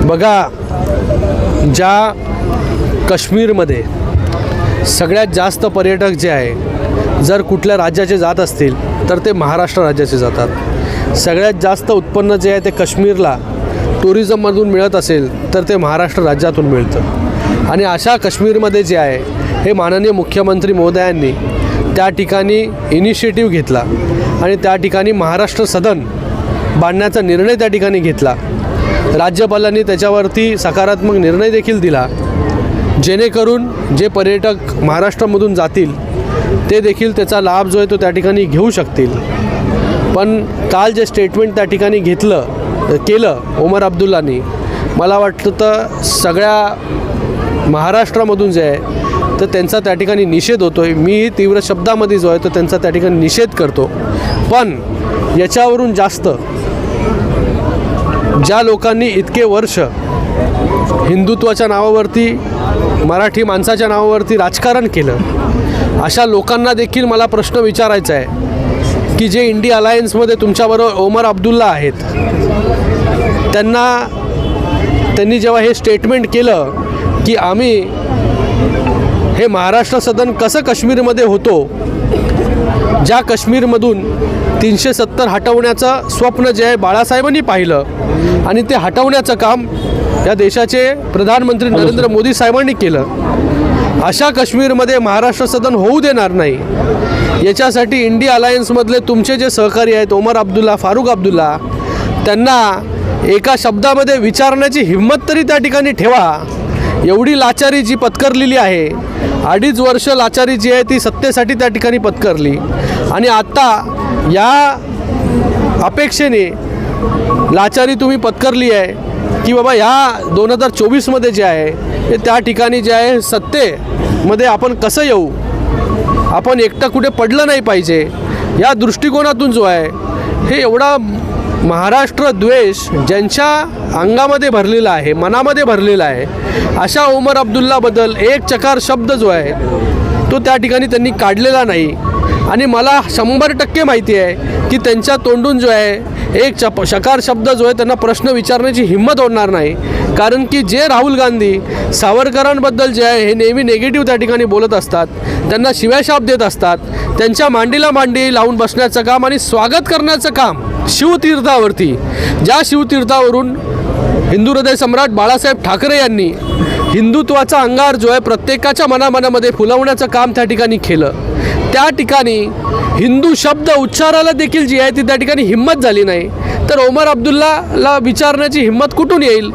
बघा, ज्या काश्मीरमध्ये सगळ्यात जास्त पर्यटक जे आहे जर कुठल्या राज्याचे जात असतील तर ते महाराष्ट्र राज्याचे जातात. सगळ्यात जास्त उत्पन्न जे आहे ते काश्मीरला टुरिझममधून मिळत असेल तर ते महाराष्ट्र राज्यातून मिळतं. आणि अशा काश्मीरमध्ये जे आहे हे माननीय मुख्यमंत्री महोदयांनी त्या ठिकाणी इनिशिएटिव्ह घेतला आणि त्या ठिकाणी महाराष्ट्र सदन बांधण्याचा निर्णय त्या ठिकाणी घेतला. राज्यपालांनी त्याच्यावरती सकारात्मक निर्णय देखील दिला, जेणेकरून जे पर्यटक महाराष्ट्रामधून जातील ते देखील त्याचा लाभ जो आहे तो त्या ठिकाणी घेऊ शकतील. पण काल जे स्टेटमेंट त्या ठिकाणी केलं ओमर अब्दुल्लानी, मला वाटतं तर सगळ्या महाराष्ट्रामधून जे आहे तर त्यांचा त्या ठिकाणी निषेध होतो आहे. मीही तीव्र शब्दामध्ये जो आहे तो त्यांचा त्या ठिकाणी निषेध करतो. पण याच्यावरून जास्त ज्या लोकांनी इतके वर्ष हिंदुत्वाच्या नावावरती, मराठी माणसाच्या नावावरती राजकारण केलं, अशा लोकांना देखील मला प्रश्न विचारायचा आहे की जे इंडिया अलायन्समध्ये तुमच्याबरोबर ओमर अब्दुल्ला आहेत, त्यांनी जेव्हा हे स्टेटमेंट केलं की आम्ही हे महाराष्ट्र सदन कसं काश्मीरमध्ये होतो, ज्या काश्मीरमधून 370 हटवण्याचं स्वप्न जे आहे बाळासाहेबांनी पाहिलं आणि ते हटवण्याचं काम या देशाचे प्रधानमंत्री नरेंद्र मोदी साहेबांनी केलं, अशा काश्मीरमध्ये महाराष्ट्र सदन होऊ देणार नाही. याच्यासाठी इंडिया अलायन्समधले तुमचे जे सहकारी आहेत ओमर अब्दुल्ला, फारुख अब्दुल्ला, त्यांना एका शब्दामध्ये विचारण्याची हिंमत तरी त्या ठिकाणी ठेवा. एवढी लाचारी जी पत्करलेली आहे, 2.5 वर्ष लाचारी जी आहे ती सत्तेसाठी त्या ठिकाणी पत्करली आणि आत्ता या अपेक्षेने लाचारी तुम्ही पत्करली आहे की बाबा ह्या 2024मध्ये जे आहे हे त्या ठिकाणी जे आहे सत्तेमध्ये आपण कसं येऊ, आपण एकटं कुठे पडलं नाही पाहिजे, या दृष्टिकोनातून जो आहे हे एवढा महाराष्ट्र द्वेष ज्यांच्या अंगामध्ये भरलेला आहे, मनामध्ये भरलेला आहे, अशा ओमर अब्दुल्लाबद्दल एक चकार शब्द जो आहे तो त्या ठिकाणी त्यांनी काढलेला नाही. आणि मला 100% माहिती आहे की त्यांच्या तोंडून जो आहे एक शकार शब्द जो आहे त्यांना प्रश्न विचारण्याची हिंमत होणार नाही. कारण की जे राहुल गांधी सावरकरांबद्दल जे आहे हे नेहमी नेगेटिव्ह त्या ठिकाणी बोलत असतात, त्यांना शिव्याशाप देत असतात, त्यांच्या मांडीला मांडी लावून बसण्याचं काम आणि स्वागत करण्याचं काम शिवतीर्थावरती, ज्या शिवतीर्थावरून हिंदू हृदय सम्राट बाळासाहेब ठाकरे यांनी हिंदुत्वाचा अंगार जो आहे प्रत्येकाच्या मनामध्ये फुलवण्याचं काम त्या ठिकाणी केलं, त्या ठिकाणी हिंदू शब्द उच्चाराला देखील जी आहे ती त्या ठिकाणी हिंमत झाली नाही, तर ओमर अब्दुल्लाला विचारण्याची हिंमत कुठून येईल.